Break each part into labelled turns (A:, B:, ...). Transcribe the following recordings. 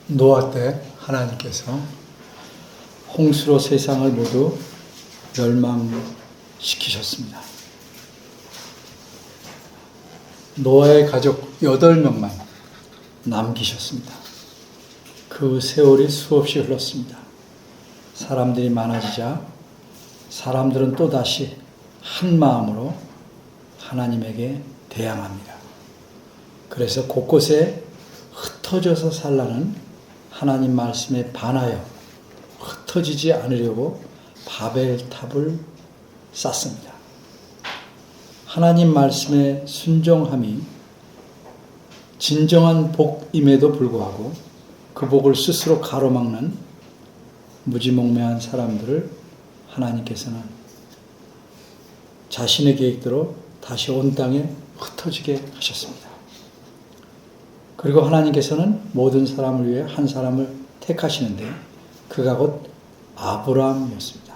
A: 노아 때 하나님께서 홍수로 세상을 모두 멸망시키셨습니다. 노아의 가족 8명만 남기셨습니다. 그 세월이 수없이 흘렀습니다. 사람들이 많아지자 사람들은 또다시 한 마음으로 하나님에게 대항합니다. 그래서 곳곳에 흩어져서 살라는 하나님 말씀에 반하여 흩어지지 않으려고 바벨탑을 쌓습니다. 하나님 말씀에 순종함이 진정한 복임에도 불구하고 그 복을 스스로 가로막는 무지몽매한 사람들을 하나님께서는 자신의 계획대로 다시 온 땅에 흩어지게 하셨습니다. 그리고 하나님께서는 모든 사람을 위해 한 사람을 택하시는데 그가 곧 아브라함이었습니다.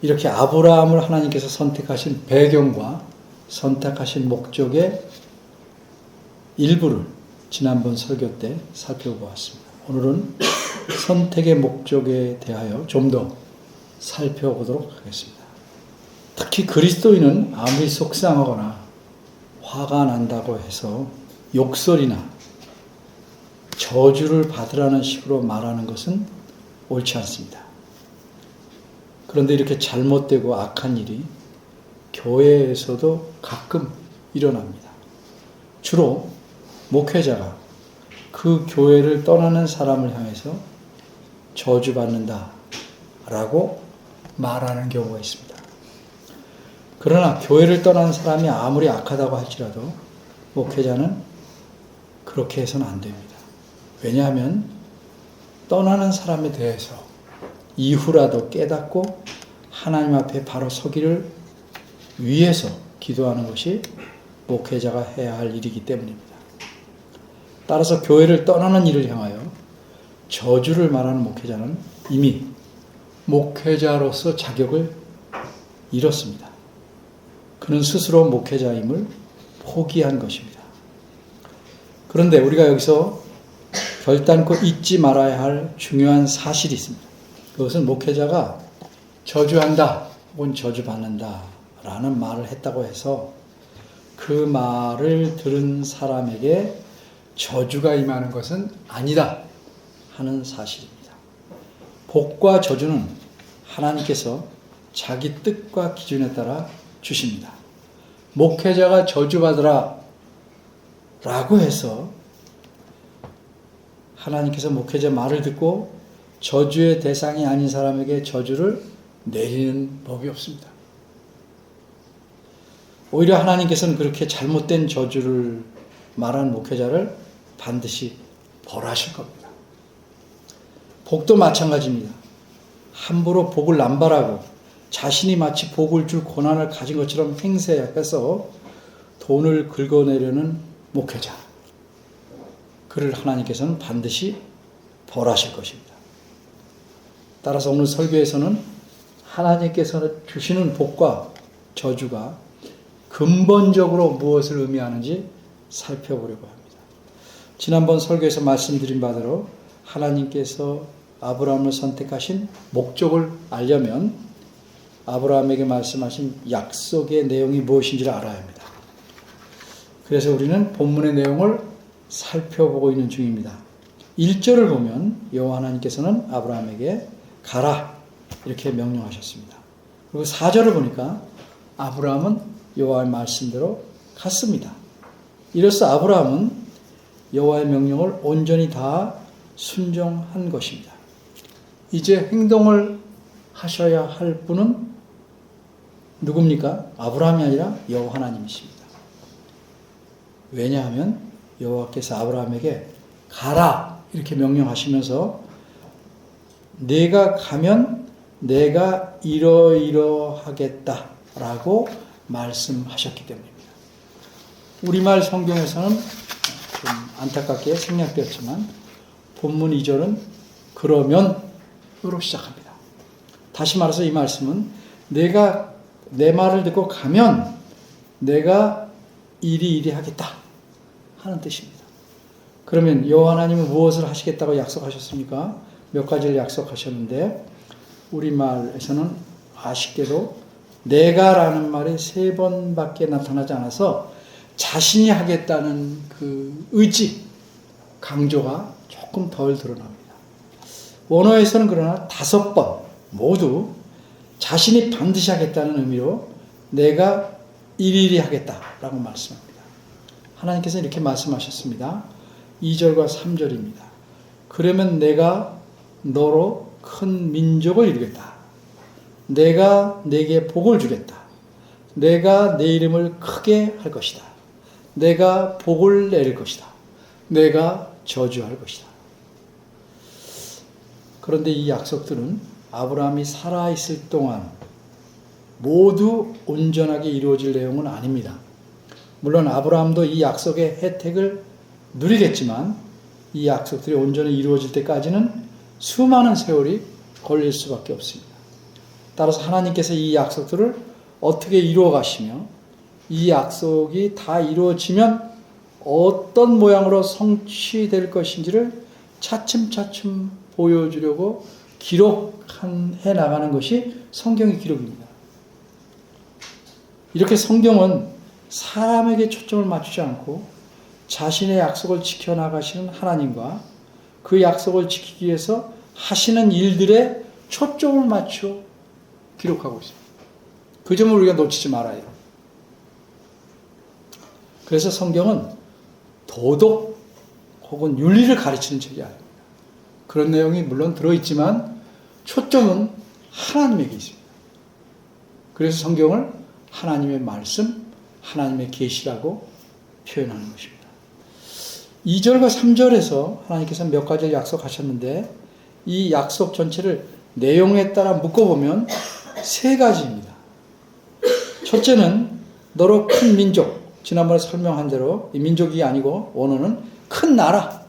A: 이렇게 아브라함을 하나님께서 선택하신 배경과 선택하신 목적의 일부를 지난번 설교 때 살펴보았습니다. 오늘은 선택의 목적에 대하여 좀 더 살펴보도록 하겠습니다. 특히 그리스도인은 아무리 속상하거나 화가 난다고 해서 욕설이나 저주를 받으라는 식으로 말하는 것은 옳지 않습니다. 그런데 이렇게 잘못되고 악한 일이 교회에서도 가끔 일어납니다. 주로 목회자가 그 교회를 떠나는 사람을 향해서 저주받는다라고 말하는 경우가 있습니다. 그러나 교회를 떠나는 사람이 아무리 악하다고 할지라도 목회자는 그렇게 해서는 안 됩니다. 왜냐하면 떠나는 사람에 대해서 이후라도 깨닫고 하나님 앞에 바로 서기를 위해서 기도하는 것이 목회자가 해야 할 일이기 때문입니다. 따라서 교회를 떠나는 일을 향하여 저주를 말하는 목회자는 이미 목회자로서 자격을 잃었습니다. 그는 스스로 목회자임을 포기한 것입니다. 그런데 우리가 여기서 결단코 잊지 말아야 할 중요한 사실이 있습니다. 그것은 목회자가 저주한다 혹은 저주받는다 라는 말을 했다고 해서 그 말을 들은 사람에게 저주가 임하는 것은 아니다 하는 사실입니다. 복과 저주는 하나님께서 자기 뜻과 기준에 따라 주십니다. 목회자가 저주받으라 라고 해서 하나님께서 목회자 말을 듣고 저주의 대상이 아닌 사람에게 저주를 내리는 법이 없습니다. 오히려 하나님께서는 그렇게 잘못된 저주를 말한 목회자를 반드시 벌하실 겁니다. 복도 마찬가지입니다. 함부로 복을 남발하고 자신이 마치 복을 줄 권한을 가진 것처럼 행세해서 돈을 긁어내려는 목회자, 그를 하나님께서는 반드시 벌하실 것입니다. 따라서 오늘 설교에서는 하나님께서 주시는 복과 저주가 근본적으로 무엇을 의미하는지 살펴보려고 합니다. 지난번 설교에서 말씀드린 바대로 하나님께서 아브라함을 선택하신 목적을 알려면 아브라함에게 말씀하신 약속의 내용이 무엇인지를 알아야 합니다. 그래서 우리는 본문의 내용을 살펴보고 있는 중입니다. 1절을 보면 여호와 하나님께서는 아브라함에게 가라 이렇게 명령하셨습니다. 그리고 4절을 보니까 아브라함은 여호와의 말씀대로 갔습니다. 이로써 아브라함은 여호와의 명령을 온전히 다 순종한 것입니다. 이제 행동을 하셔야 할 분은 누굽니까? 아브라함이 아니라 여호와 하나님이십니다. 왜냐하면 여호와께서 아브라함에게 가라 이렇게 명령하시면서 내가 가면 내가 이러이러하겠다라고 말씀하셨기 때문입니다. 우리말 성경에서는 좀 안타깝게 생략되었지만 본문 2절은 그러면으로 시작합니다. 다시 말해서 이 말씀은 내가 내 말을 듣고 가면 내가 이리 하겠다 하는 뜻입니다. 그러면 여호와 하나님은 무엇을 하시겠다고 약속하셨습니까? 몇 가지를 약속하셨는데 우리말에서는 아쉽게도 내가라는 말이 3번밖에 나타나지 않아서 자신이 하겠다는 그 의지, 강조가 조금 덜 드러납니다. 원어에서는 그러나 5번 모두 자신이 반드시 하겠다는 의미로 내가 일일이 하겠다라고 말씀합니다. 하나님께서 이렇게 말씀하셨습니다. 2절과 3절입니다. 그러면 내가 너로 큰 민족을 이루겠다. 내가 네게 복을 주겠다. 내가 내 이름을 크게 할 것이다. 내가 복을 내릴 것이다. 내가 저주할 것이다. 그런데 이 약속들은 아브라함이 살아있을 동안 모두 온전하게 이루어질 내용은 아닙니다. 물론 아브라함도 이 약속의 혜택을 누리겠지만 이 약속들이 온전히 이루어질 때까지는 수많은 세월이 걸릴 수밖에 없습니다. 따라서 하나님께서 이 약속들을 어떻게 이루어 가시며 이 약속이 다 이루어지면 어떤 모양으로 성취될 것인지를 차츰차츰 보여주려고 기록해 나가는 것이 성경의 기록입니다. 이렇게 성경은 사람에게 초점을 맞추지 않고 자신의 약속을 지켜나가시는 하나님과 그 약속을 지키기 위해서 하시는 일들에 초점을 맞춰 기록하고 있습니다. 그 점을 우리가 놓치지 말아요. 그래서 성경은 도덕 혹은 윤리를 가르치는 책이 아닙니다. 그런 내용이 물론 들어있지만 초점은 하나님에게 있습니다. 그래서 성경을 하나님의 말씀, 하나님의 계시라고 표현하는 것입니다. 2절과 3절에서 하나님께서 몇 가지를 약속하셨는데 이 약속 전체를 내용에 따라 묶어보면 3가지입니다. 첫째는 너로 큰 민족, 지난번에 설명한 대로 이 민족이 아니고 원어는 큰 나라,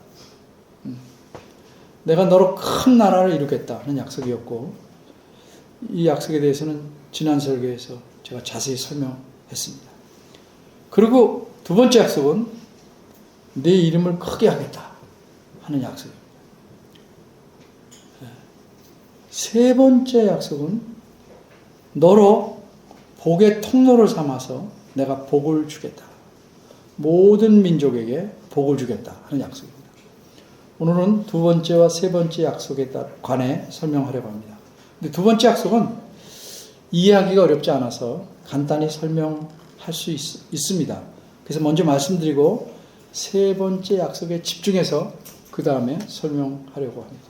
A: 내가 너로 큰 나라를 이루겠다 하는 약속이었고 이 약속에 대해서는 지난 설교에서 제가 자세히 설명했습니다. 그리고 2번째 약속은 내 이름을 크게 하겠다 하는 약속입니다. 3번째 약속은 너로 복의 통로를 삼아서 내가 복을 주겠다. 모든 민족에게 복을 주겠다 하는 약속입니다. 오늘은 2번째와 3번째 약속에 관해 설명하려고 합니다. 근데 2번째 약속은 이해하기가 어렵지 않아서 간단히 설명할 수 있습니다. 그래서 먼저 말씀드리고 3번째 약속에 집중해서 그 다음에 설명하려고 합니다.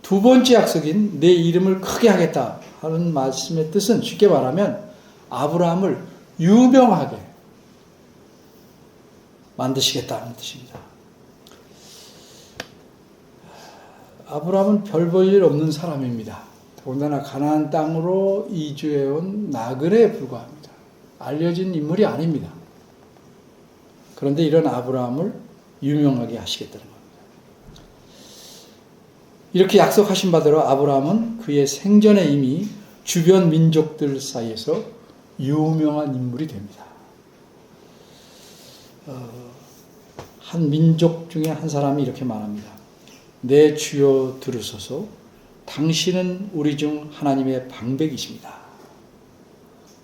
A: 2번째 약속인 내 이름을 크게 하겠다 하는 말씀의 뜻은 쉽게 말하면 아브라함을 유명하게 만드시겠다는 뜻입니다. 아브라함은 별 볼 일 없는 사람입니다. 더군다나 가나안 땅으로 이주해온 나그네에 불과합니다. 알려진 인물이 아닙니다. 그런데 이런 아브라함을 유명하게 하시겠다는 겁니다. 이렇게 약속하신 바대로 아브라함은 그의 생전에 이미 주변 민족들 사이에서 유명한 인물이 됩니다. 한 민족 중에 한 사람이 이렇게 말합니다. 내 주여 들으소서 당신은 우리 중 하나님의 방백이십니다.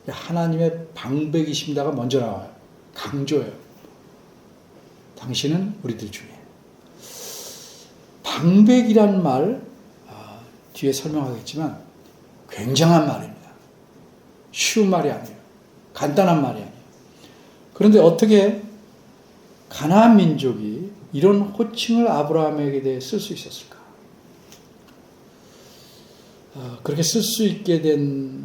A: 하나님의 방백이십니다가 먼저 나와요. 강조예요. 당신은 우리들 중에. 방백이란 말 뒤에 설명하겠지만 굉장한 말입니다. 쉬운 말이 아니에요. 간단한 말이 아니에요. 그런데 어떻게 가나안 민족이 이런 호칭을 아브라함에게 대해 쓸 수 있었을까? 그렇게 쓸 수 있게 된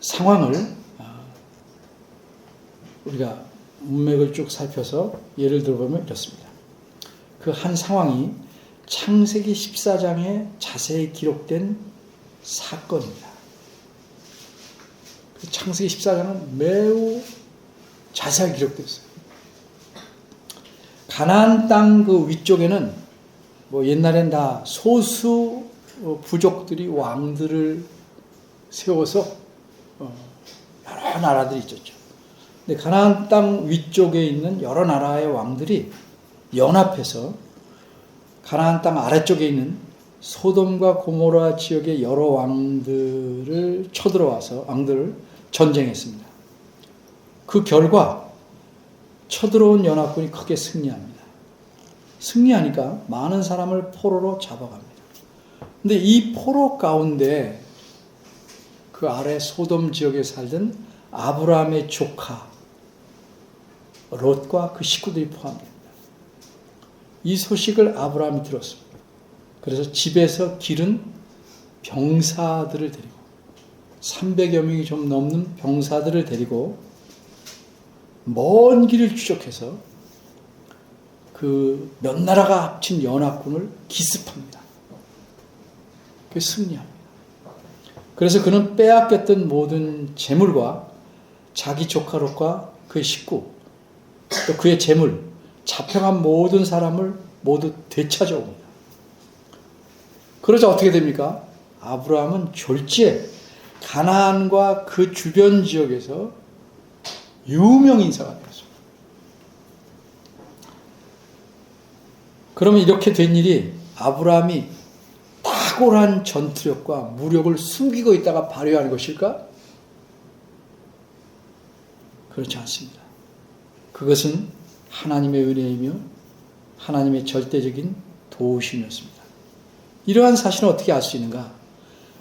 A: 상황을 우리가 문맥을 쭉 살펴서 예를 들어보면 이렇습니다. 그 한 상황이 창세기 14장에 자세히 기록된 사건입니다. 창세기 14장은 매우 자세하게 기록되었어요. 가나안 땅 그 위쪽에는 뭐 옛날엔 다 소수 부족들이 왕들을 세워서 여러 나라들이 있었죠. 근데 가나안 땅 위쪽에 있는 여러 나라의 왕들이 연합해서 가나안 땅 아래쪽에 있는 소돔과 고모라 지역의 여러 왕들을 쳐들어와서 왕들을 전쟁했습니다. 그 결과 쳐들어온 연합군이 크게 승리합니다. 승리하니까 많은 사람을 포로로 잡아갑니다. 근데 이 포로 가운데 그 아래 소돔 지역에 살던 아브라함의 조카 롯과 그 식구들이 포함됩니다. 이 소식을 아브라함이 들었습니다. 그래서 집에서 기른 병사들을 데리고 300여 명이 좀 넘는 병사들을 데리고 먼 길을 추적해서 그 몇 나라가 합친 연합군을 기습합니다. 그 승리합니다. 그래서 그는 빼앗겼던 모든 재물과 자기 조카 롯과 그의 식구 또 그의 재물 잡혀간 모든 사람을 모두 되찾아옵니다. 그러자 어떻게 됩니까? 아브라함은 졸지에 가나안과 그 주변 지역에서 유명 인사가 되었습니다. 그러면 이렇게 된 일이 아브라함이 탁월한 전투력과 무력을 숨기고 있다가 발휘하는 것일까? 그렇지 않습니다. 그것은 하나님의 은혜이며 하나님의 절대적인 도우심이었습니다. 이러한 사실은 어떻게 알 수 있는가?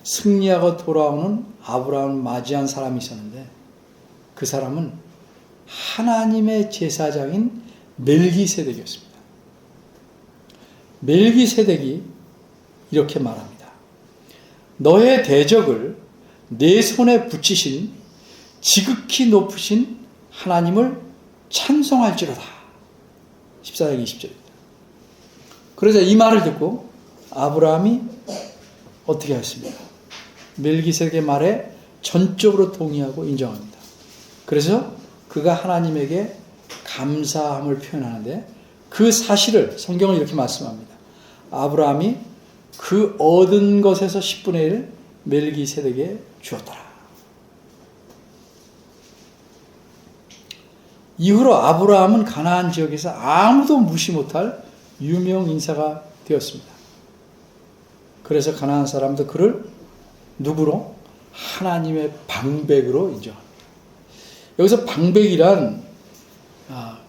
A: 승리하고 돌아오는 아브라함을 맞이한 사람이 있었는데 그 사람은 하나님의 제사장인 멜기세덱이었습니다. 멜기세덱이 이렇게 말합니다. 너의 대적을 내 손에 붙이신 지극히 높으신 하나님을 찬송할지로다. 14장 20절입니다. 그러자 이 말을 듣고 아브라함이 어떻게 했습니까? 멜기세덱의 말에 전적으로 동의하고 인정합니다. 그래서 그가 하나님에게 감사함을 표현하는데 그 사실을 성경은 이렇게 말씀합니다. 아브라함이 그 얻은 것에서 10분의 1 멜기세덱에게 주었더라. 이후로 아브라함은 가나안 지역에서 아무도 무시 못할 유명 인사가 되었습니다. 그래서 가나안 사람도 그를 누구로? 하나님의 방백으로 인정합니다. 여기서 방백이란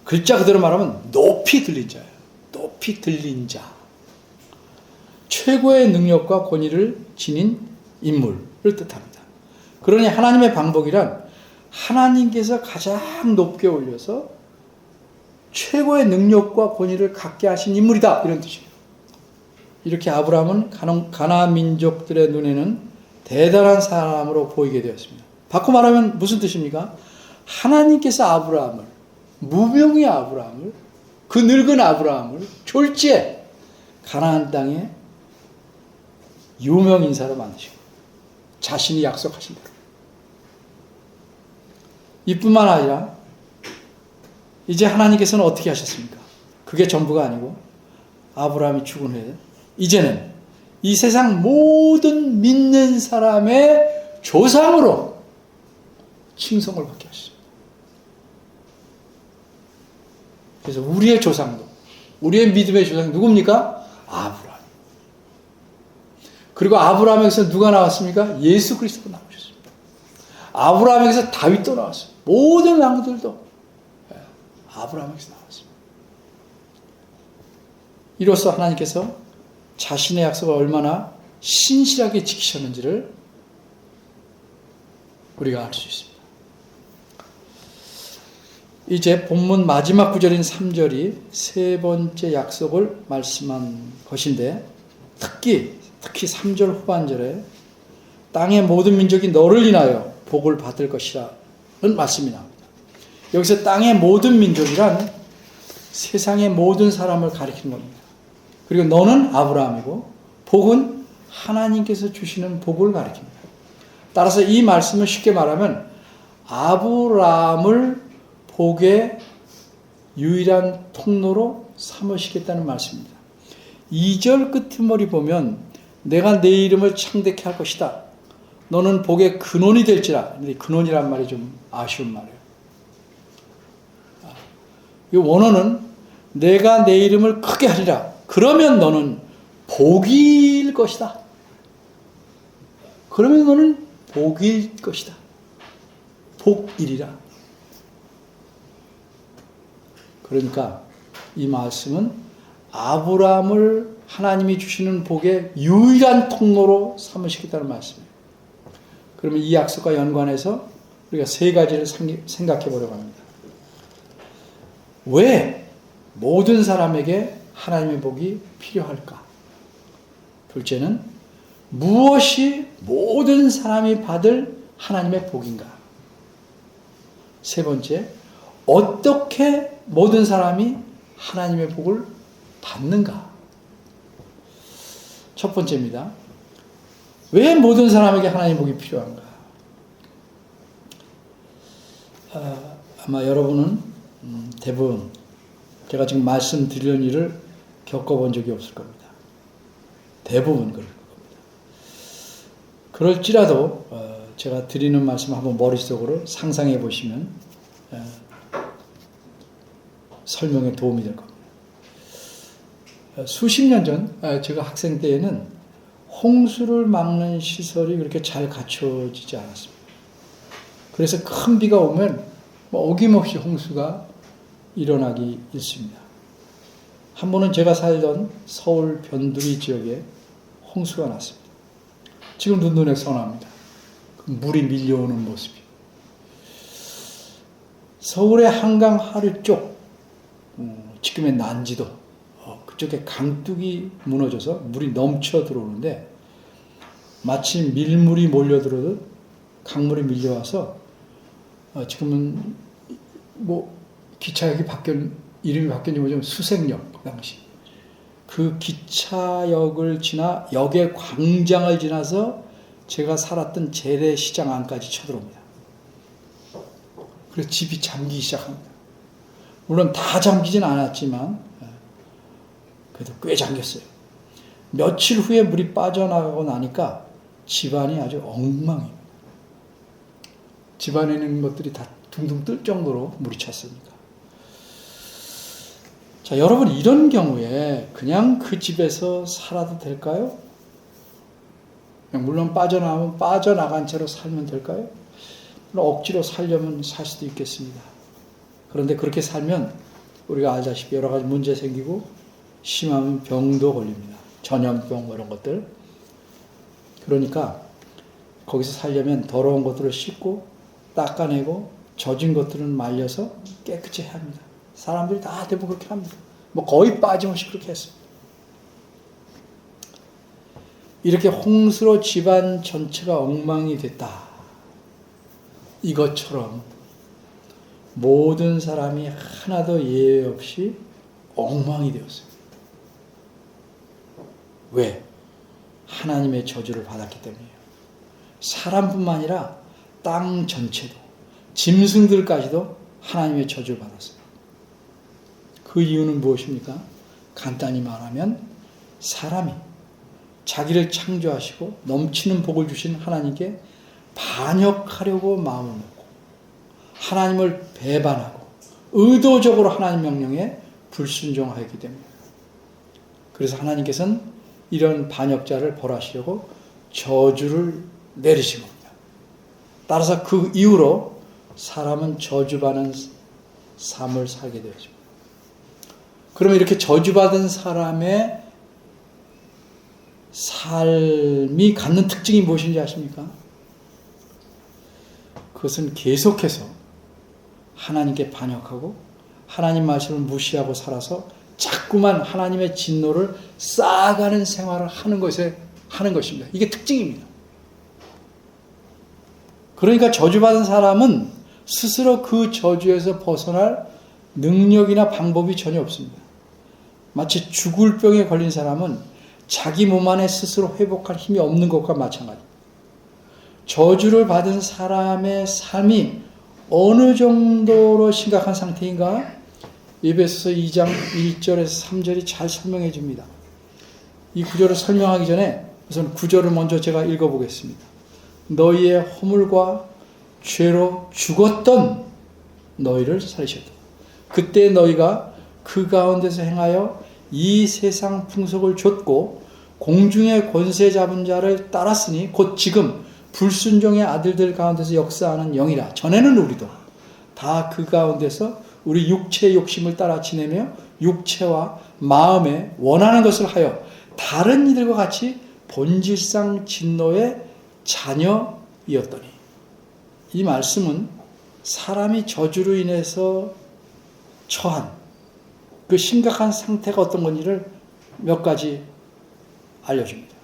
A: 글자 그대로 말하면 높이 들린 자예요. 높이 들린 자. 최고의 능력과 권위를 지닌 인물을 뜻합니다. 그러니 하나님의 방백이란 하나님께서 가장 높게 올려서 최고의 능력과 권위를 갖게 하신 인물이다. 이런 뜻이에요. 이렇게 아브라함은 가나안 민족들의 눈에는 대단한 사람으로 보이게 되었습니다. 바꿔 말하면 무슨 뜻입니까? 하나님께서 아브라함을, 무명의 아브라함을, 그 늙은 아브라함을 졸지에 가나안 땅에 유명 인사로 만드시고 자신이 약속하신 대로. 이뿐만 아니라 이제 하나님께서는 어떻게 하셨습니까? 그게 전부가 아니고 아브라함이 죽은 후에 이제는 이 세상 모든 믿는 사람의 조상으로 칭송을 받게 하셨습니다. 그래서 우리의 조상도, 우리의 믿음의 조상이 누굽니까? 아브라함. 그리고 아브라함에게서 누가 나왔습니까? 예수 그리스도가 나오셨습니다. 아브라함에게서 다윗도 나왔어요. 모든 왕들도 아브라함에게서 나왔습니다. 이로써 하나님께서 자신의 약속을 얼마나 신실하게 지키셨는지를 우리가 알 수 있습니다. 이제 본문 마지막 구절인 3절이 세 번째 약속을 말씀한 것인데 특히 3절 후반절에 땅의 모든 민족이 너를 인하여 복을 받을 것이라는 말씀이 나옵니다. 여기서 땅의 모든 민족이란 세상의 모든 사람을 가리키는 겁니다. 그리고 너는 아브라함이고 복은 하나님께서 주시는 복을 가리킵니다. 따라서 이 말씀을 쉽게 말하면 아브라함을 복의 유일한 통로로 삼으시겠다는 말씀입니다. 2절 끝머리 보면 내가 내 이름을 창대케 할 것이다. 너는 복의 근원이 될지라. 근데 근원이란 말이 좀 아쉬운 말이에요. 이 원어는 내가 내 이름을 크게 하리라. 그러면 너는 복일 것이다. 그러면 너는 복일 것이다. 복이리라. 그러니까 이 말씀은 아브라함을 하나님이 주시는 복의 유일한 통로로 삼으시겠다는 말씀이에요. 그러면 이 약속과 연관해서 우리가 세 가지를 생각해 보려고 합니다. 왜 모든 사람에게 하나님의 복이 필요할까? 둘째는 무엇이 모든 사람이 받을 하나님의 복인가? 세 번째, 어떻게 모든 사람이 하나님의 복을 받는가? 첫 번째입니다. 왜 모든 사람에게 하나님의 복이 필요한가? 아마 여러분은 대부분 제가 지금 말씀드리는 일을 겪어본 적이 없을 겁니다. 대부분 그럴 겁니다. 그럴지라도 제가 드리는 말씀 한번 머릿속으로 상상해 보시면 설명에 도움이 될 겁니다. 수십 년 전 제가 학생 때에는 홍수를 막는 시설이 그렇게 잘 갖춰지지 않았습니다. 그래서 큰 비가 오면 어김없이 홍수가 일어나기 일쑤입니다. 한 번은 제가 살던 서울 변두리 지역에 홍수가 났습니다. 지금도 눈에 선합니다. 물이 밀려오는 모습이. 서울의 한강 하류 쪽, 지금의 난지도, 그쪽에 강둑이 무너져서 물이 넘쳐 들어오는데 마치 밀물이 몰려들어도 강물이 밀려와서 지금은 기차역이 이름이 바뀌었는지 모르지만 수색역, 그 당시. 그 기차역을 지나 역의 광장을 지나서 제가 살았던 재래시장 안까지 쳐들어옵니다. 그래서 집이 잠기기 시작합니다. 물론 다 잠기진 않았지만 그래도 꽤 잠겼어요. 며칠 후에 물이 빠져나가고 나니까 집안이 아주 엉망입니다. 집안에 있는 것들이 다 둥둥 뜰 정도로 물이 찼으니까. 자, 여러분, 이런 경우에 그냥 그 집에서 살아도 될까요? 그냥 물론 빠져나가면 빠져나간 채로 살면 될까요? 물론 억지로 살려면 살 수도 있겠습니다. 그런데 그렇게 살면 우리가 알다시피 여러 가지 문제 생기고 심하면 병도 걸립니다. 전염병 이런 것들. 그러니까 거기서 살려면 더러운 것들을 씻고 닦아내고 젖은 것들은 말려서 깨끗이 해야 합니다. 사람들이 다 대부분 그렇게 합니다. 거의 빠짐없이 그렇게 했습니다. 이렇게 홍수로 집안 전체가 엉망이 됐다. 이것처럼 모든 사람이 하나도 예외 없이 엉망이 되었어요. 왜? 하나님의 저주를 받았기 때문이에요. 사람뿐만 아니라 땅 전체도, 짐승들까지도 하나님의 저주를 받았어요. 그 이유는 무엇입니까? 간단히 말하면 사람이 자기를 창조하시고 넘치는 복을 주신 하나님께 반역하려고 마음을 먹고 하나님을 배반하고 의도적으로 하나님 명령에 불순종하였기 때문입니다. 그래서 하나님께서는 이런 반역자를 벌하시려고 저주를 내리신 겁니다. 따라서 그 이후로 사람은 저주받은 삶을 살게 되었습니다. 그러면 이렇게 저주받은 사람의 삶이 갖는 특징이 무엇인지 아십니까? 그것은 계속해서 하나님께 반역하고 하나님 말씀을 무시하고 살아서 자꾸만 하나님의 진노를 쌓아가는 생활을 하는 것입니다. 이게 특징입니다. 그러니까 저주받은 사람은 스스로 그 저주에서 벗어날 능력이나 방법이 전혀 없습니다. 마치 죽을 병에 걸린 사람은 자기 몸 안에 스스로 회복할 힘이 없는 것과 마찬가지입니다. 저주를 받은 사람의 삶이 어느 정도로 심각한 상태인가? 에베소서 2장 1절에서 3절이 잘 설명해 줍니다. 이 구절을 설명하기 전에 우선 구절을 먼저 제가 읽어보겠습니다. 너희의 허물과 죄로 죽었던 너희를 살리셨다. 그때 너희가 그 가운데서 행하여 이 세상 풍속을 좇고 공중의 권세 잡은 자를 따랐으니 곧 지금 불순종의 아들들 가운데서 역사하는 영이라. 전에는 우리도 다 그 가운데서 우리 육체의 욕심을 따라 지내며 육체와 마음에 원하는 것을 하여 다른 이들과 같이 본질상 진노의 자녀이었더니. 이 말씀은 사람이 저주로 인해서 처한 그 심각한 상태가 어떤 건지를 몇 가지 알려줍니다.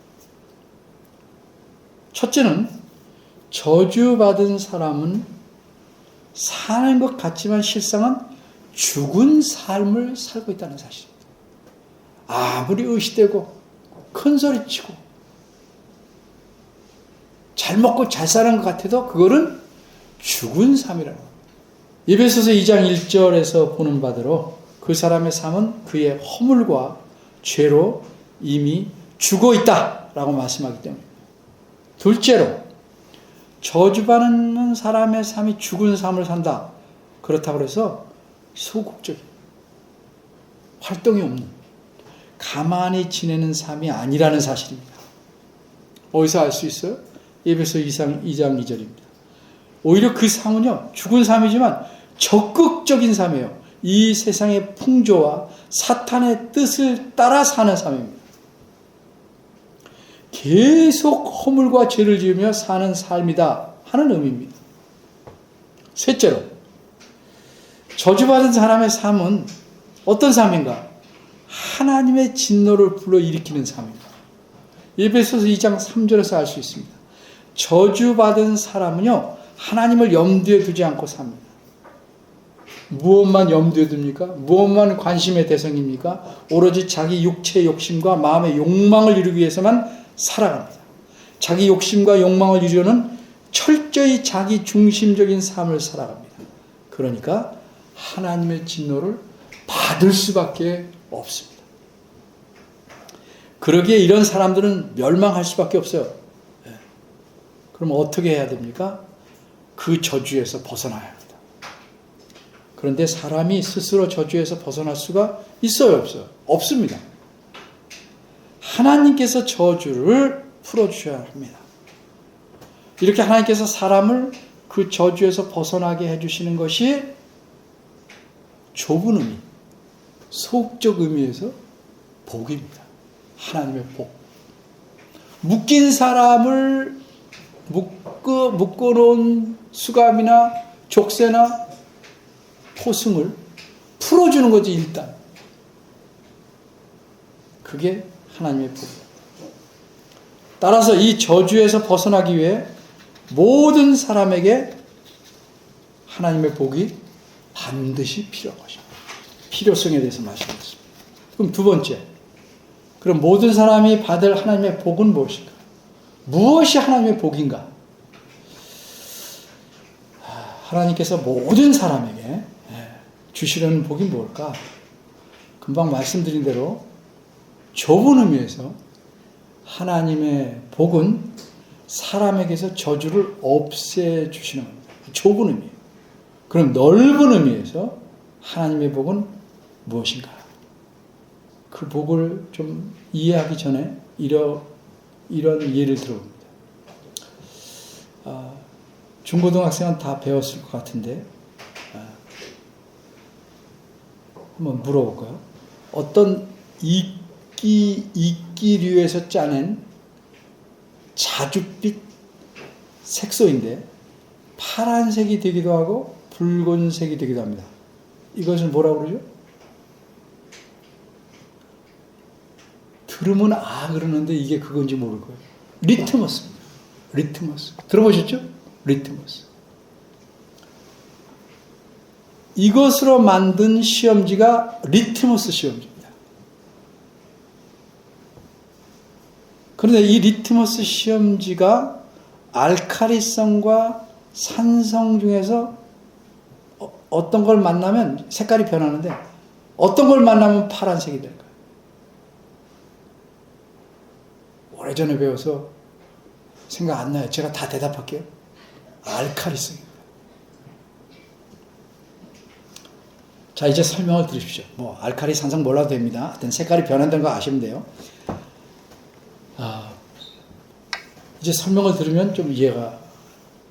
A: 첫째는 저주받은 사람은 사는 것 같지만 실상은 죽은 삶을 살고 있다는 사실입니다. 아무리 의시되고 큰소리치고 잘 먹고 잘 사는 것 같아도 그거는 죽은 삶이라는 겁니다. 에베소서 2장 1절에서 보는 바대로 그 사람의 삶은 그의 허물과 죄로 이미 죽어 있다라고 말씀하기 때문입니다. 둘째로 저주받는 사람의 삶이 죽은 삶을 산다. 그렇다고 해서 소극적인 활동이 없는 가만히 지내는 삶이 아니라는 사실입니다. 어디서 알 수 있어요? 에베소 2장 2절입니다. 오히려 그 삶은요, 죽은 삶이지만 적극적인 삶이에요. 이 세상의 풍조와 사탄의 뜻을 따라 사는 삶입니다. 계속 허물과 죄를 지으며 사는 삶이다 하는 의미입니다. 셋째로, 저주받은 사람의 삶은 어떤 삶인가? 하나님의 진노를 불러일으키는 삶입니다. 에베소서 2장 3절에서 알 수 있습니다. 저주받은 사람은요, 하나님을 염두에 두지 않고 삽니다. 무엇만 염두에 둡니까? 무엇만 관심의 대상입니까? 오로지 자기 육체의 욕심과 마음의 욕망을 이루기 위해서만 살아갑니다. 자기 욕심과 욕망을 이루려는 철저히 자기 중심적인 삶을 살아갑니다. 그러니까 하나님의 진노를 받을 수밖에 없습니다. 그러기에 이런 사람들은 멸망할 수밖에 없어요. 그럼 어떻게 해야 됩니까? 그 저주에서 벗어나야 합니다. 그런데 사람이 스스로 저주에서 벗어날 수가 있어요, 없어요? 없습니다. 하나님께서 저주를 풀어주셔야 합니다. 이렇게 하나님께서 사람을 그 저주에서 벗어나게 해주시는 것이 좁은 의미, 소극적 의미에서 복입니다. 하나님의 복. 묶인 사람을 묶어놓은 수감이나 족쇄나 포승을 풀어주는 거지, 일단. 그게 하나님의 복이에요. 따라서 이 저주에서 벗어나기 위해 모든 사람에게 하나님의 복이 반드시 필요한 것입니다. 필요성에 대해서 말씀드렸습니다. 그럼 두 번째, 그럼 모든 사람이 받을 하나님의 복은 무엇인가? 무엇이 하나님의 복인가? 하나님께서 모든 사람에게 주시려는 복이 뭘까? 금방 말씀드린 대로 좁은 의미에서 하나님의 복은 사람에게서 저주를 없애주시는 겁니다. 좁은 의미예요. 그럼 넓은 의미에서 하나님의 복은 무엇인가? 그 복을 좀 이해하기 전에 이런 예를 들어봅니다. 중고등학생은 다 배웠을 것 같은데 한번 물어볼까요? 어떤 이끼류에서 짜낸 자줏빛 색소인데 파란색이 되기도 하고 붉은색이 되기도 합니다. 이것을 뭐라고 그러죠? 들으면 그러는데 이게 그건지 모를 거예요. 리트머스입니다. 리트머스. 들어보셨죠? 리트머스. 이것으로 만든 시험지가 리트머스 시험지입니다. 그런데 이 리트머스 시험지가 알칼리성과 산성 중에서 어떤 걸 만나면 색깔이 변하는데 어떤 걸 만나면 파란색이 될까요? 오래전에 배워서 생각 안 나요. 제가 다 대답할게요. 알칼리성입니다. 자, 이제 설명을 들으십시오. 알칼리 산성 몰라도 됩니다. 하여튼 색깔이 변한다는 거 아시면 돼요. 이제 설명을 들으면 좀 이해가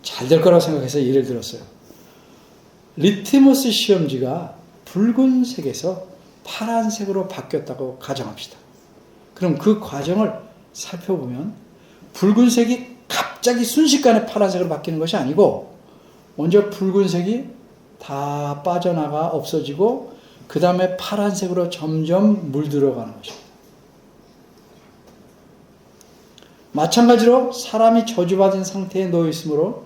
A: 잘 될 거라고 생각해서 예를 들었어요. 리트머스 시험지가 붉은색에서 파란색으로 바뀌었다고 가정합시다. 그럼 그 과정을 살펴보면 붉은색이 갑자기 순식간에 파란색으로 바뀌는 것이 아니고 먼저 붉은색이 다 빠져나가 없어지고 그 다음에 파란색으로 점점 물들어가는 것입니다. 마찬가지로 사람이 저주받은 상태에 놓여 있으므로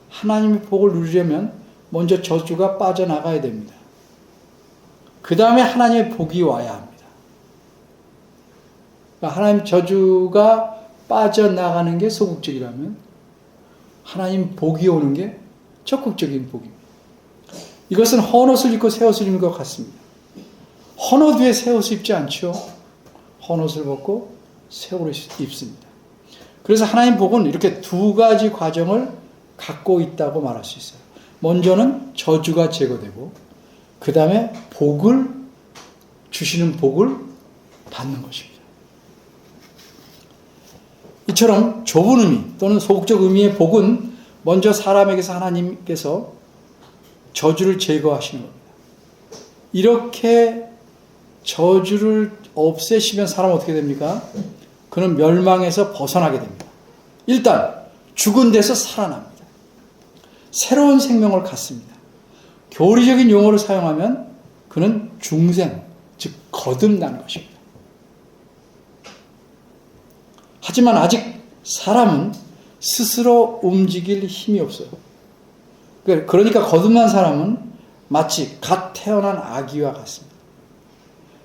A: 하나님의 복을 누리려면 먼저 저주가 빠져나가야 됩니다. 그 다음에 하나님의 복이 와야 합니다. 그러니까 하나님 저주가 빠져나가는 게 소극적이라면 하나님 복이 오는 게 적극적인 복입니다. 이것은 헌옷을 입고 새 옷을 입는 것 같습니다. 헌옷 위에 새 옷을 입지 않죠. 헌옷을 벗고 새 옷을 입습니다. 그래서 하나님 복은 이렇게 두 가지 과정을 갖고 있다고 말할 수 있어요. 먼저는 저주가 제거되고 그 다음에 복을 주시는 복을 받는 것입니다. 이처럼 좁은 의미 또는 소극적 의미의 복은 먼저 사람에게서 하나님께서 저주를 제거하시는 겁니다. 이렇게 저주를 없애시면 사람은 어떻게 됩니까? 그는 멸망에서 벗어나게 됩니다. 일단 죽은 데서 살아납니다. 새로운 생명을 갖습니다. 교리적인 용어를 사용하면 그는 중생, 즉 거듭난 것입니다. 하지만 아직 사람은 스스로 움직일 힘이 없어요. 그러니까 거듭난 사람은 마치 갓 태어난 아기와 같습니다.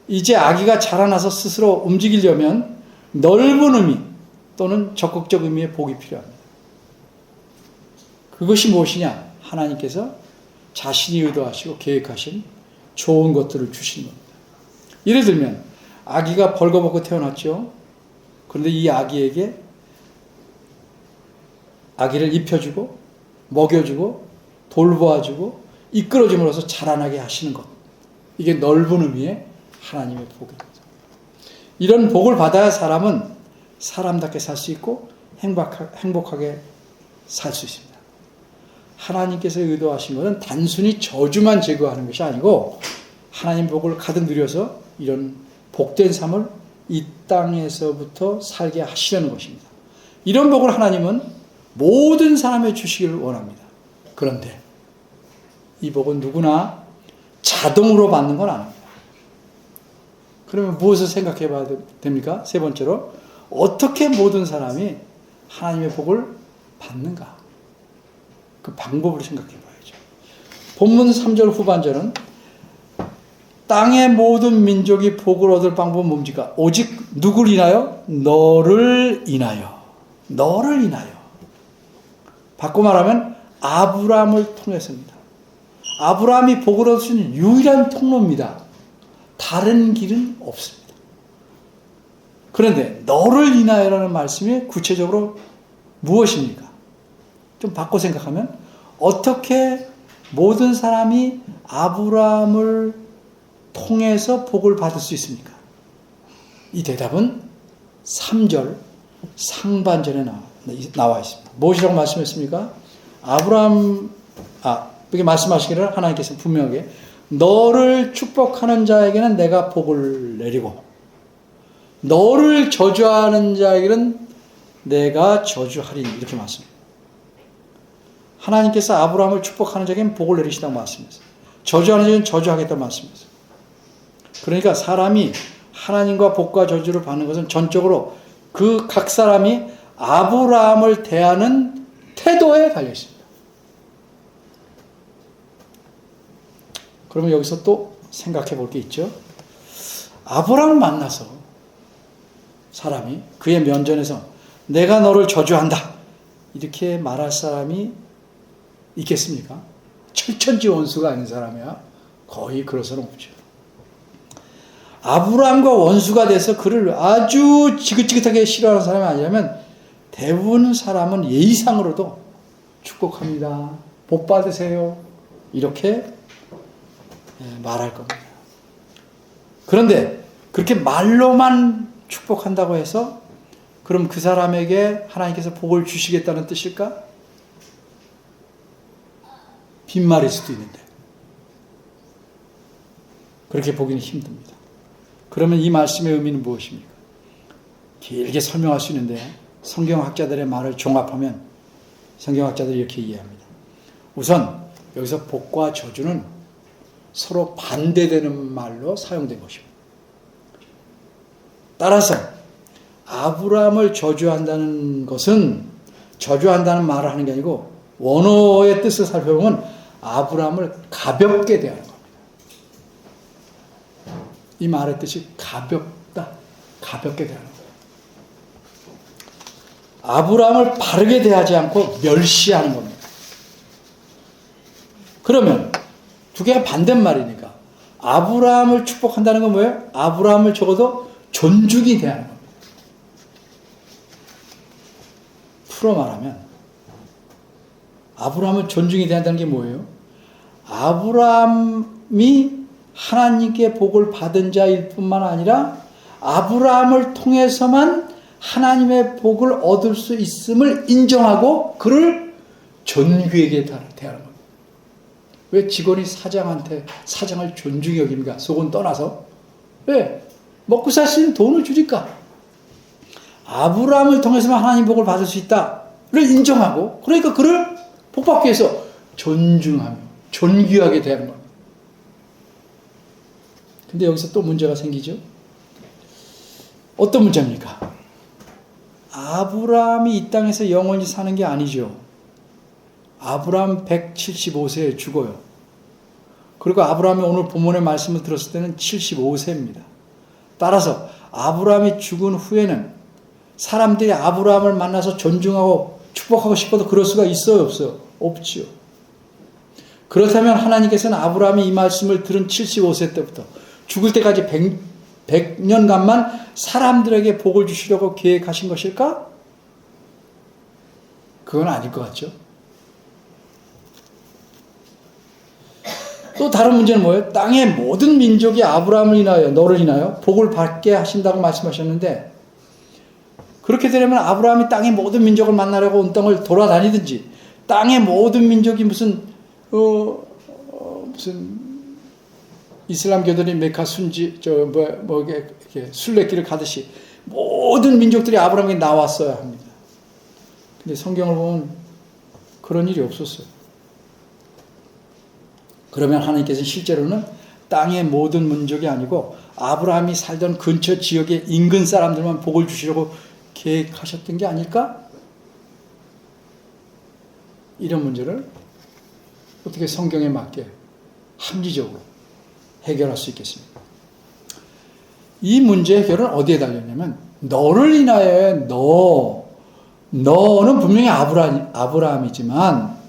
A: 이제 아기가 자라나서 스스로 움직이려면 넓은 의미 또는 적극적 의미의 복이 필요합니다. 그것이 무엇이냐? 하나님께서 자신이 의도하시고 계획하신 좋은 것들을 주시는 겁니다. 예를 들면 아기가 벌거벗고 태어났죠. 그런데 이 아기에게 아기를 입혀주고 먹여주고 돌보아주고 이끌어줌으로써 자라나게 하시는 것. 이게 넓은 의미의 하나님의 복입니다. 이런 복을 받아야 사람은 사람답게 살 수 있고 행복하게 살 수 있습니다. 하나님께서 의도하신 것은 단순히 저주만 제거하는 것이 아니고 하나님 복을 가득 누려서 이런 복된 삶을 이 땅에서부터 살게 하시려는 것입니다. 이런 복을 하나님은 모든 사람에 주시기를 원합니다. 그런데 이 복은 누구나 자동으로 받는 건 아닙니다. 그러면 무엇을 생각해 봐야 됩니까? 세 번째로 어떻게 모든 사람이 하나님의 복을 받는가? 그 방법을 생각해 봐야죠. 본문 3절 후반절은 땅의 모든 민족이 복을 얻을 방법은 뭡니까? 오직 누구를 인하여? 너를 인하여. 너를 인하여. 바꿔 말하면 아브라함을 통해서입니다. 아브라함이 복을 얻을 수 있는 유일한 통로입니다. 다른 길은 없습니다. 그런데 너를 인하여라는 말씀이 구체적으로 무엇입니까? 좀 바꿔 생각하면 어떻게 모든 사람이 아브라함을 통해서 복을 받을 수 있습니까? 이 대답은 3절 상반절에 나와 있습니다. 무엇이라고 말씀했습니까? 여기 말씀하시기를 하나님께서 분명하게 너를 축복하는 자에게는 내가 복을 내리고 너를 저주하는 자에게는 내가 저주하리니 이렇게 말씀합니다. 하나님께서 아브라함을 축복하는 자에게는 복을 내리시다고 말씀했어요. 저주하는 자에게는 저주하겠다고 말씀했어요. 그러니까 사람이 하나님과 복과 저주를 받는 것은 전적으로 그 각 사람이 아브라함을 대하는 태도에 달려 있습니다. 그러면 여기서 또 생각해 볼 게 있죠. 아브라함을 만나서 사람이 그의 면전에서 내가 너를 저주한다 이렇게 말할 사람이 있겠습니까? 철천지 원수가 아닌 사람이야 거의 그럴 수는 없죠. 아브라함과 원수가 돼서 그를 아주 지긋지긋하게 싫어하는 사람이 아니라면 대부분 사람은 예의상으로도 축복합니다. 복 받으세요. 이렇게 말할 겁니다. 그런데 그렇게 말로만 축복한다고 해서 그럼 그 사람에게 하나님께서 복을 주시겠다는 뜻일까? 빈말일 수도 있는데 그렇게 보기는 힘듭니다. 그러면 이 말씀의 의미는 무엇입니까? 길게 설명할 수 있는데 성경학자들의 말을 종합하면 성경학자들이 이렇게 이해합니다. 우선 여기서 복과 저주는 서로 반대되는 말로 사용된 것입니다. 따라서 아브라함을 저주한다는 것은 저주한다는 말을 하는 게 아니고 원어의 뜻을 살펴보면 아브라함을 가볍게 대하는 겁니다. 이 말의 뜻이 가볍다, 가볍게 대하는 거예요. 아브라함을 바르게 대하지 않고 멸시하는 겁니다. 그러면 두 개가 반대말이니까 아브라함을 축복한다는 건 뭐예요? 아브라함을 적어도 존중히 대하는 겁니다. 풀어 말하면 아브라함을 존중히 대한다는 게 뭐예요? 아브라함이 하나님께 복을 받은 자일 뿐만 아니라 아브라함을 통해서만 하나님의 복을 얻을 수 있음을 인정하고 그를 존귀하게 대하는 겁니다. 왜 직원이 사장을 존중히 여깁니까? 속은 떠나서. 왜? 먹고 살 수 있는 돈을 주니까. 아브라함을 통해서만 하나님 복을 받을 수 있다를 인정하고 그러니까 그를 복받기 위해서 존중하며 존귀하게 대하는 겁니다. 근데 여기서 또 문제가 생기죠. 어떤 문제입니까? 아브라함이 이 땅에서 영원히 사는 게 아니죠. 아브라함 175세에 죽어요. 그리고 아브라함이 오늘 본문의 말씀을 들었을 때는 75세입니다. 따라서 아브라함이 죽은 후에는 사람들이 아브라함을 만나서 존중하고 축복하고 싶어도 그럴 수가 있어요, 없어요? 없지요. 그렇다면 하나님께서는 아브라함이 이 말씀을 들은 75세 때부터 죽을 때까지 100년간만 사람들에게 복을 주시려고 계획하신 것일까? 그건 아닐 것 같죠. 또 다른 문제는 뭐예요? 땅의 모든 민족이 아브라함을 인하여 너를 인하여 복을 받게 하신다고 말씀하셨는데 그렇게 되려면 아브라함이 땅의 모든 민족을 만나려고 온 땅을 돌아다니든지 땅의 모든 민족이 무슨 이슬람교들이 메카 순지 이렇게 순례길을 가듯이 모든 민족들이 아브라함에게 나왔어야 합니다. 근데 성경을 보면 그런 일이 없었어요. 그러면 하나님께서는 실제로는 땅의 모든 민족이 아니고 아브라함이 살던 근처 지역의 인근 사람들만 복을 주시려고 계획하셨던 게 아닐까? 이런 문제를 어떻게 성경에 맞게 합리적으로 해결할 수 있겠습니까? 이 문제 해결은 어디에 달렸냐면 너를 인하여 너는 분명히 아브라함이지만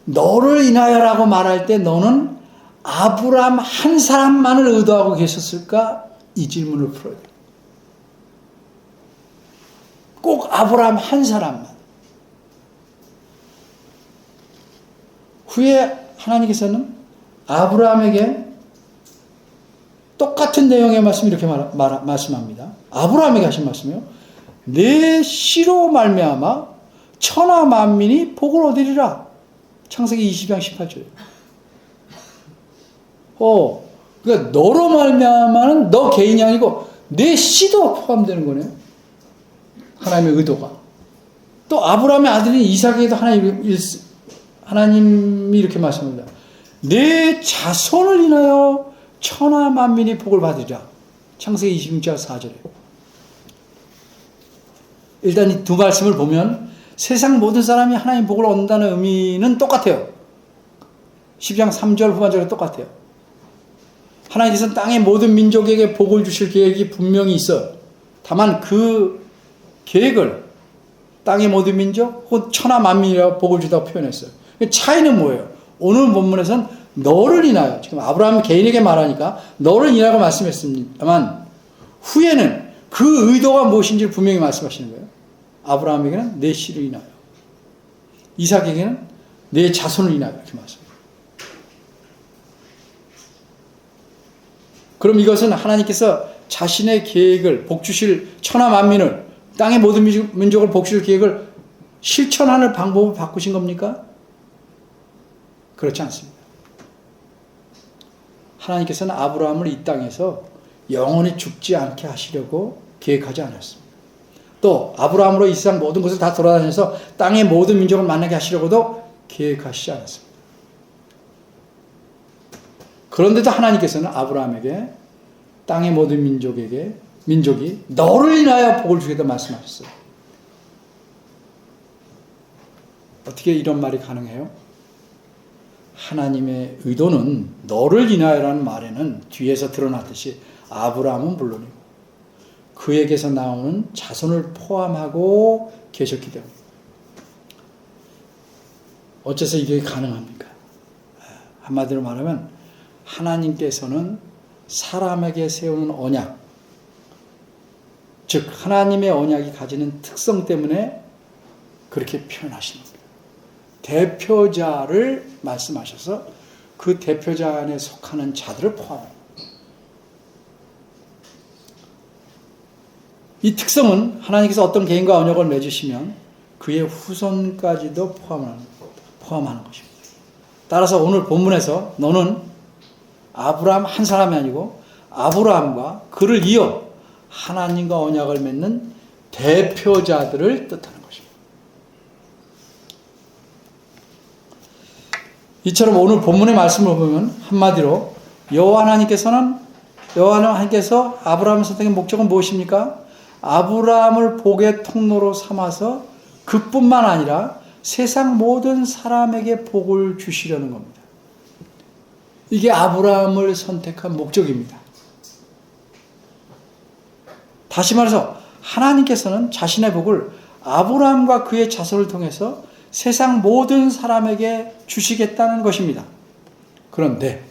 A: 너를 인하여라고 말할 때 너는 아브라함 한 사람만을 의도하고 계셨을까? 이 질문을 풀어야 돼요. 꼭 아브라함 한 사람만. 후에 하나님께서는 아브라함에게 똑같은 내용의 말씀 이렇게 말씀합니다. 아브라함에게 하신 말씀이요. 내 씨로 말미암아 천하 만민이 복을 얻으리라. 창세기 20장 18절이에요. 그러니까 너로 말미암아는 너 개인이 아니고 내 씨도 포함되는 거네요. 하나님의 의도가. 또 아브라함의 아들인 이삭에게도 하나님이 이렇게 말씀합니다. 내 자손을 인하여 천하 만민이 복을 받으리라. 창세기 26장 4절에. 일단 이 두 말씀을 보면 세상 모든 사람이 하나님 복을 얻는다는 의미는 똑같아요. 10장 3절 후반절에 똑같아요. 하나님께서는 땅의 모든 민족에게 복을 주실 계획이 분명히 있어요. 다만 그 계획을 땅의 모든 민족 혹은 천하 만민이라고 복을 주다고 표현했어요. 차이는 뭐예요? 오늘 본문에서는 너를 인하여, 지금 아브라함 개인에게 말하니까 너를 인하여 말씀했습니다만 후에는 그 의도가 무엇인지를 분명히 말씀하시는 거예요. 아브라함에게는 내 씨를 인하여, 이삭에게는 내 자손을 인하여 이렇게 말씀합니다. 그럼 이것은 하나님께서 자신의 계획을 복 주실 천하 만민을 땅의 모든 민족을 복 주실 계획을 실천하는 방법을 바꾸신 겁니까? 그렇지 않습니다. 하나님께서는 아브라함을 이 땅에서 영원히 죽지 않게 하시려고 계획하지 않았습니다. 또 아브라함으로 이 세상 모든 것을 다 돌아다니면서 땅의 모든 민족을 만나게 하시려고도 계획하시지 않았습니다. 그런데도 하나님께서는 아브라함에게 땅의 모든 민족이 너를 인하여 복을 주겠다 말씀하셨어요. 어떻게 이런 말이 가능해요? 하나님의 의도는 너를 인하여라는 말에는 뒤에서 드러났듯이 아브라함은 물론이고 그에게서 나오는 자손을 포함하고 계셨기 때문에 어째서 이게 가능합니까? 한마디로 말하면 하나님께서는 사람에게 세우는 언약, 즉 하나님의 언약이 가지는 특성 때문에 그렇게 표현하시는 겁니다. 대표자를 말씀하셔서 그 대표자 안에 속하는 자들을 포함합니다. 이 특성은 하나님께서 어떤 개인과 언약을 맺으시면 그의 후손까지도 포함하는 것입니다. 따라서 오늘 본문에서 너는 아브라함 한 사람이 아니고 아브라함과 그를 이어 하나님과 언약을 맺는 대표자들을 뜻하는 것입니다. 이처럼 오늘 본문의 말씀을 보면 한마디로 여호와 하나님께서 아브라함을 선택한 목적은 무엇입니까? 아브라함을 복의 통로로 삼아서 그뿐만 아니라 세상 모든 사람에게 복을 주시려는 겁니다. 이게 아브라함을 선택한 목적입니다. 다시 말해서 하나님께서는 자신의 복을 아브라함과 그의 자손을 통해서 세상 모든 사람에게 주시겠다는 것입니다. 그런데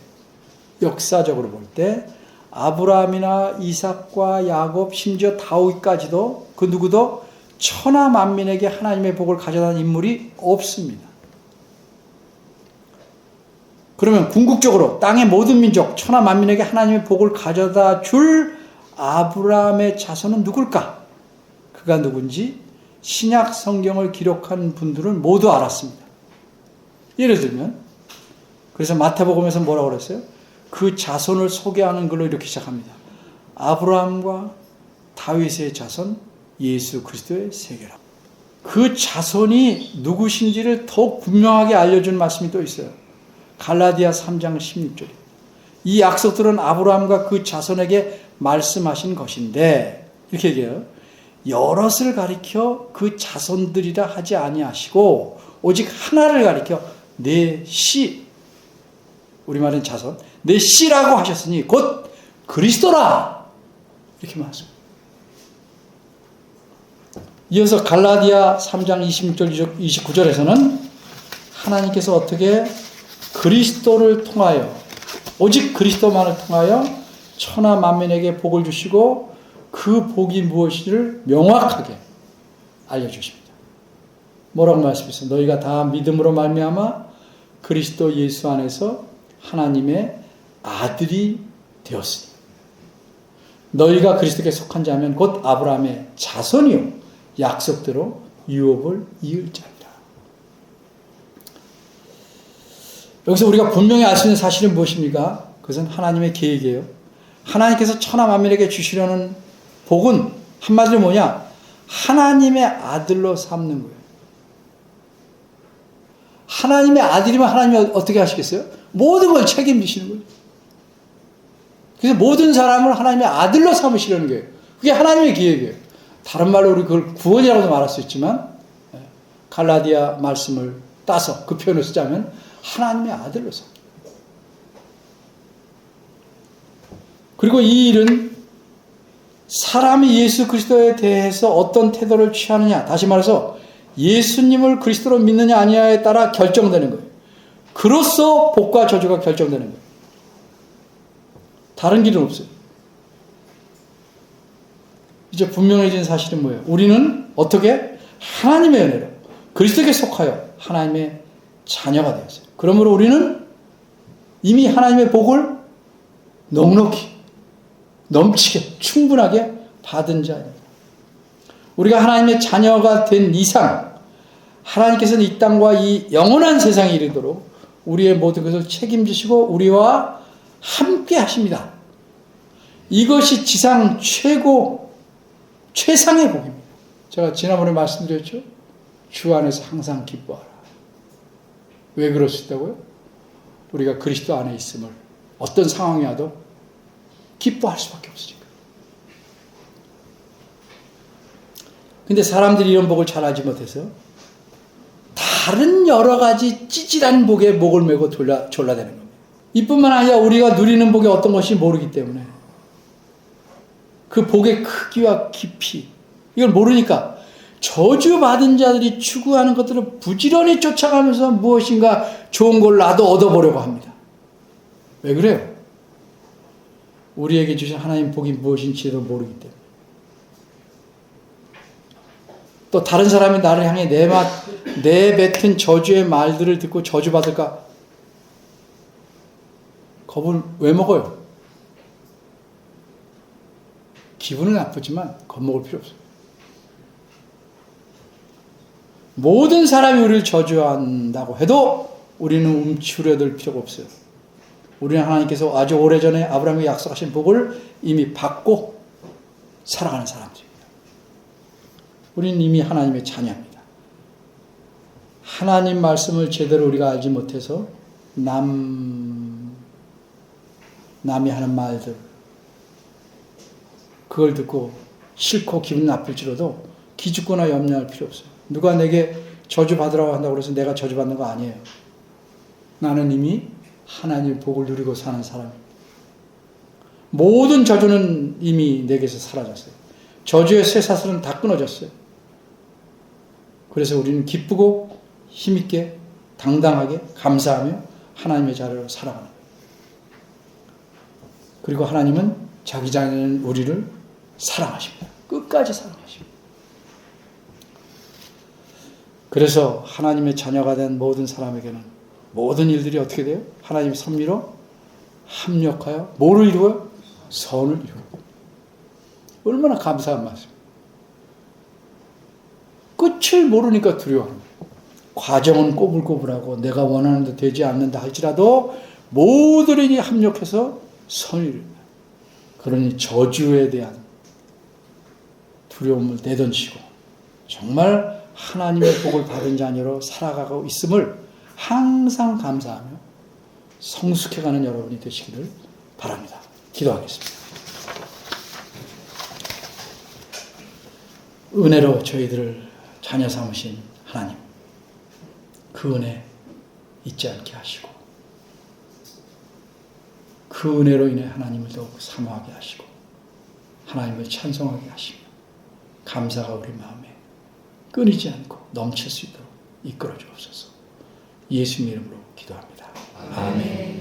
A: 역사적으로 볼 때 아브라함이나 이삭과 야곱 심지어 다윗까지도 그 누구도 천하 만민에게 하나님의 복을 가져다는 인물이 없습니다. 그러면 궁극적으로 땅의 모든 민족 천하 만민에게 하나님의 복을 가져다 줄 아브라함의 자손은 누굴까? 그가 누군지 신약 성경을 기록한 분들은 모두 알았습니다. 예를 들면 그래서 마태복음에서 뭐라고 그랬어요? 그 자손을 소개하는 걸로 이렇게 시작합니다. 아브라함과 다윗의 자손 예수 그리스도의 세계라. 그 자손이 누구신지를 더욱 분명하게 알려준 말씀이 또 있어요. 갈라디아 3장 16절. 이 약속들은 아브라함과 그 자손에게 말씀하신 것인데 이렇게 얘기해요. 여럿을 가리켜 그 자손들이라 하지 아니하시고 오직 하나를 가리켜 내 씨, 우리말은 자손, 내 씨라고 하셨으니 곧 그리스도라 이렇게 말씀합니다. 이어서 갈라디아 3장 26절 29절에서는 하나님께서 어떻게 그리스도를 통하여 오직 그리스도만을 통하여 천하 만민에게 복을 주시고 그 복이 무엇인지를 명확하게 알려주십니다. 뭐라고 말씀하셨어요? 너희가 다 믿음으로 말미암아 그리스도 예수 안에서 하나님의 아들이 되었으니 너희가 그리스도께 속한 자면 곧 아브라함의 자손이요 약속대로 유업을 이을 자이라. 여기서 우리가 분명히 알 수 있는 사실은 무엇입니까? 그것은 하나님의 계획이에요. 하나님께서 천하 만민에게 주시려는 복은 한마디로 뭐냐? 하나님의 아들로 삼는 거예요. 하나님의 아들이면 하나님이 어떻게 하시겠어요? 모든 걸 책임지시는 거예요. 그래서 모든 사람을 하나님의 아들로 삼으시려는 거예요. 그게 하나님의 계획이에요. 다른 말로 우리 그걸 구원이라고도 말할 수 있지만 갈라디아 말씀을 따서 그 표현을 쓰자면 하나님의 아들로 삼. 그리고 이 일은 사람이 예수 그리스도에 대해서 어떤 태도를 취하느냐, 다시 말해서 예수님을 그리스도로 믿느냐 아니냐에 따라 결정되는 거예요. 그로써 복과 저주가 결정되는 거예요. 다른 길은 없어요. 이제 분명해진 사실은 뭐예요? 우리는 어떻게? 하나님의 은혜로 그리스도에게 속하여 하나님의 자녀가 되었어요. 그러므로 우리는 이미 하나님의 복을 넉넉히 넘치게 충분하게 받은 자입니다. 우리가 하나님의 자녀가 된 이상 하나님께서는 이 땅과 이 영원한 세상에 이르도록 우리의 모든 것을 책임지시고 우리와 함께 하십니다. 이것이 지상 최상의 복입니다. 제가 지난번에 말씀드렸죠. 주 안에서 항상 기뻐하라. 왜 그럴 수 있다고요? 우리가 그리스도 안에 있음을 어떤 상황이 와도 기뻐할 수밖에 없으니까. 근데 사람들이 이런 복을 잘 알지 못해서 다른 여러 가지 찌질한 복에 목을 메고 졸라대는 겁니다. 이뿐만 아니라 우리가 누리는 복이 어떤 것인지 모르기 때문에 그 복의 크기와 깊이 이걸 모르니까 저주받은 자들이 추구하는 것들을 부지런히 쫓아가면서 무엇인가 좋은 걸 나도 얻어보려고 합니다. 왜 그래요? 우리에게 주신 하나님 복이 무엇인지도 모르기 때문에. 또 다른 사람이 나를 향해 내뱉은 저주의 말들을 듣고 저주받을까? 겁을 왜 먹어요? 기분은 나쁘지만 겁먹을 필요 없어요. 모든 사람이 우리를 저주한다고 해도 우리는 움츠려들 필요가 없어요. 우리는 하나님께서 아주 오래전에 아브라함에게 약속하신 복을 이미 받고 살아가는 사람들입니다. 우리는 이미 하나님의 자녀입니다. 하나님 말씀을 제대로 우리가 알지 못해서 남이 하는 말들 그걸 듣고 싫고 기분 나쁠지라도 기죽거나 염려할 필요 없어요. 누가 내게 저주받으라고 한다고 해서 내가 저주받는 거 아니에요. 나는 이미 하나님의 복을 누리고 사는 사람입니다. 모든 저주는 이미 내게서 사라졌어요. 저주의 쇠사슬은 다 끊어졌어요. 그래서 우리는 기쁘고 힘있게 당당하게 감사하며 하나님의 자녀로 살아가는 거예요. 그리고 하나님은 자기 자녀는 우리를 사랑하십니다. 끝까지 사랑하십니다. 그래서 하나님의 자녀가 된 모든 사람에게는 모든 일들이 어떻게 돼요? 하나님의 섭리로 합력하여 뭐를 이루어요? 선을 이루어요. 얼마나 감사한 말씀. 끝을 모르니까 두려워합니다. 과정은 꼬불꼬불하고 내가 원하는 데 되지 않는다 할지라도 모두들이 합력해서 선을 이룹니다. 그러니 저주에 대한 두려움을 내던지고 정말 하나님의 복을 받은 자녀로 살아가고 있음을 항상 감사하며 성숙해가는 여러분이 되시기를 바랍니다. 기도하겠습니다. 은혜로 저희들을 자녀 삼으신 하나님, 그 은혜 잊지 않게 하시고 그 은혜로 인해 하나님을 더욱 사모하게 하시고 하나님을 찬송하게 하시며 감사가 우리 마음에 끊이지 않고 넘칠 수 있도록 이끌어 주옵소서. 예수님 이름으로 기도합니다. 아멘.